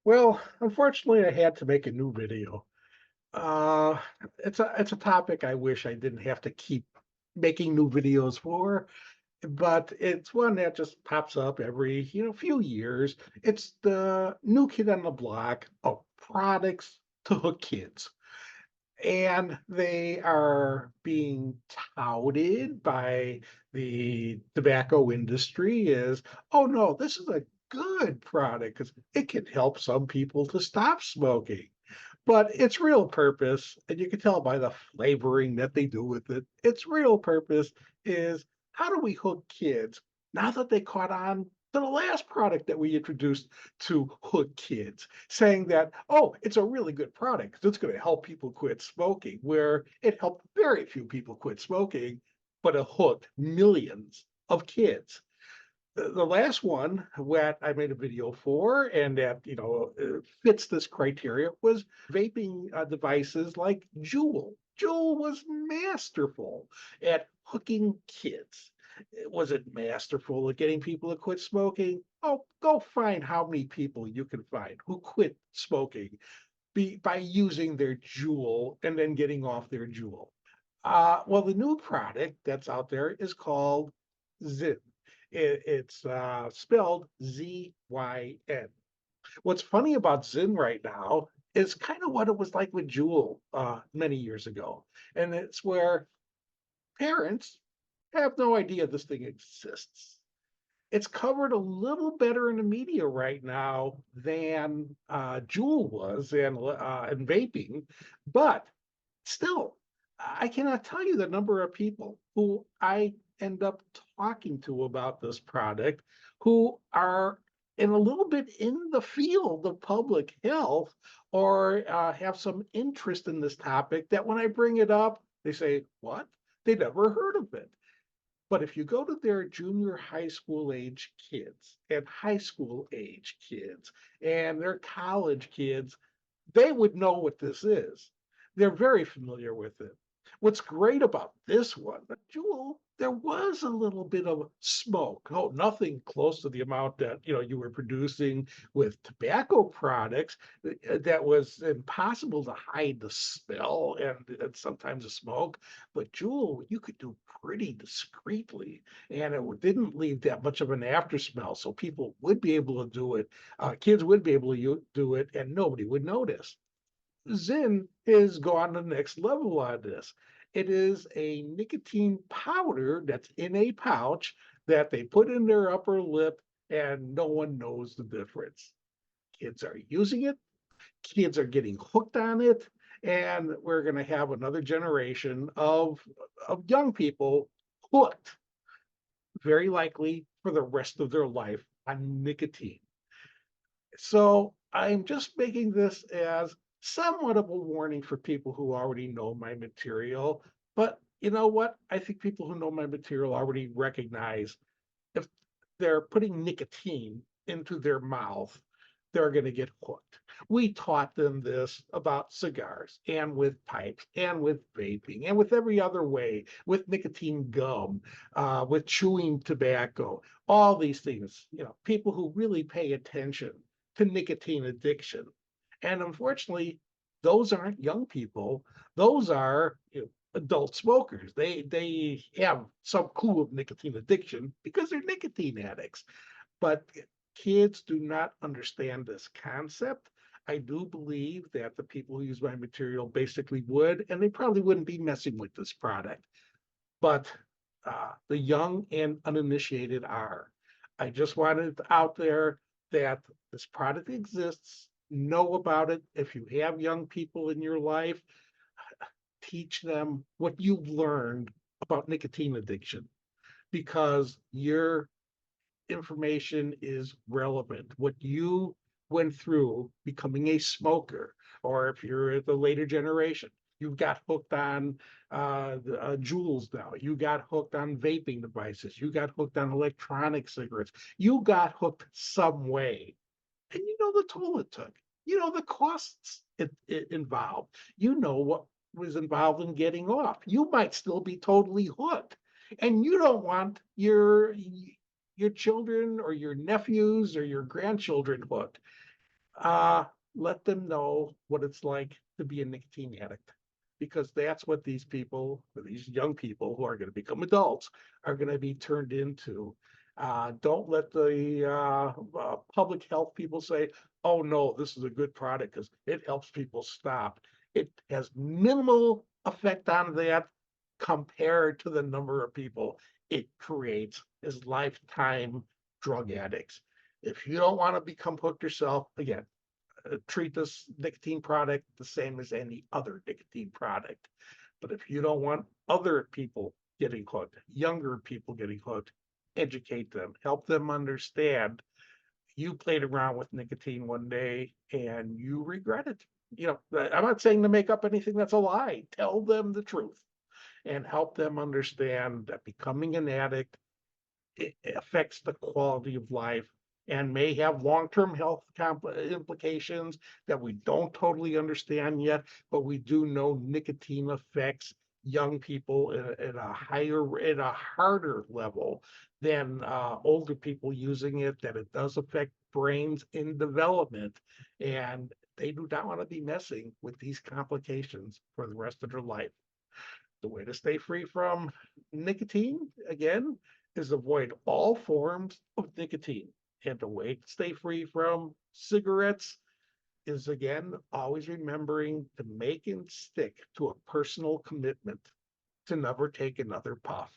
Well, unfortunately, I had to make a new video. Uh, it's a topic I wish I didn't have to keep making new videos for, but it's one that just pops up every, few years. It's the new kid on the block of products to hook kids. And they are being touted by the tobacco industry as, oh no, this is a good product because it can help some people to stop smoking. But its real purpose, and you can tell by the flavoring that they do with it, its real purpose is how do we hook kids now that they caught on to the last product that we introduced to hook kids, saying that, oh, it's a really good product because it's going to help people quit smoking, where it helped very few people quit smoking, but it hooked millions of kids. The last one that I made a video for and that, fits this criteria was vaping devices like Juul. Juul was masterful at hooking kids. Was it masterful at getting people to quit smoking? Oh, go find how many people you can find who quit smoking by using their Juul and then getting off their Juul. Well, the new product that's out there is called Zyn. It's spelled Zyn. What's funny about Zyn right now is kind of what it was like with Juul many years ago. And it's where parents have no idea this thing exists. It's covered a little better in the media right now than Juul was and vaping, but still, I cannot tell you the number of people who I end up talking to about this product who are in a little bit in the field of public health or have some interest in this topic that when I bring it up, they say, what? They never heard of it. But if you go to their junior high school age kids and high school age kids and their college kids, they would know what this is. They're very familiar with it. What's great about this one, Jewel, there was a little bit of smoke. Oh, nothing close to the amount that you were producing with tobacco products. That was impossible to hide the smell and sometimes the smoke. But Jewel, you could do pretty discreetly, and it didn't leave that much of an after smell. So people would be able to do it. Kids would be able to do it, and nobody would notice. Zyn has gone to the next level on this. It is a nicotine powder that's in a pouch that they put in their upper lip, and no one knows the difference. Kids are using it, kids are getting hooked on it, and we're going to have another generation of young people hooked, very likely for the rest of their life on nicotine. So I'm just making this as somewhat of a warning for people who already know my material. But you know what? I think people who know my material already recognize if they're putting nicotine into their mouth, they're going to get hooked. We taught them this about cigars and with pipes and with vaping and with every other way, with nicotine gum, with chewing tobacco, all these things. People who really pay attention to nicotine addiction. And unfortunately, those aren't young people. Those are adult smokers. They have some clue of nicotine addiction because they're nicotine addicts. But kids do not understand this concept. I do believe that the people who use my material basically would, and they probably wouldn't be messing with this product. But the young and uninitiated are. I just wanted out there that this product exists. Know about it. If you have young people in your life, teach them what you've learned about nicotine addiction because your information is relevant. What you went through becoming a smoker, or if you're the later generation, you got hooked on jewels now. You got hooked on vaping devices. You got hooked on electronic cigarettes. You got hooked some way. And you know the toll it took. You know the costs it involved. You know what was involved in getting off. You might still be totally hooked. And you don't want your children or your nephews or your grandchildren hooked. uh, let them know what it's like to be a nicotine addict. Because that's what these people, these young people who are going to become adults, are going to be turned into. Don't let the public health people say, oh no, this is a good product because it helps people stop. It has minimal effect on that compared to the number of people it creates as lifetime drug addicts. If you don't want to become hooked yourself, again, treat this nicotine product the same as any other nicotine product. But if you don't want other people getting hooked, younger people getting hooked, educate them, help them understand you played around with nicotine one day and you regret it. I'm not saying to make up anything that's a lie. Tell them the truth and help them understand that becoming an addict, it affects the quality of life and may have long-term health implications that we don't totally understand yet, but we do know nicotine affects young people at a higher, at a harder level than older people using it, that it does affect brains in development. And they do not want to be messing with these complications for the rest of their life. The way to stay free from nicotine, again, is avoid all forms of nicotine. And the way to stay free from cigarettes is, again, always remembering to make and stick to a personal commitment to never take another puff.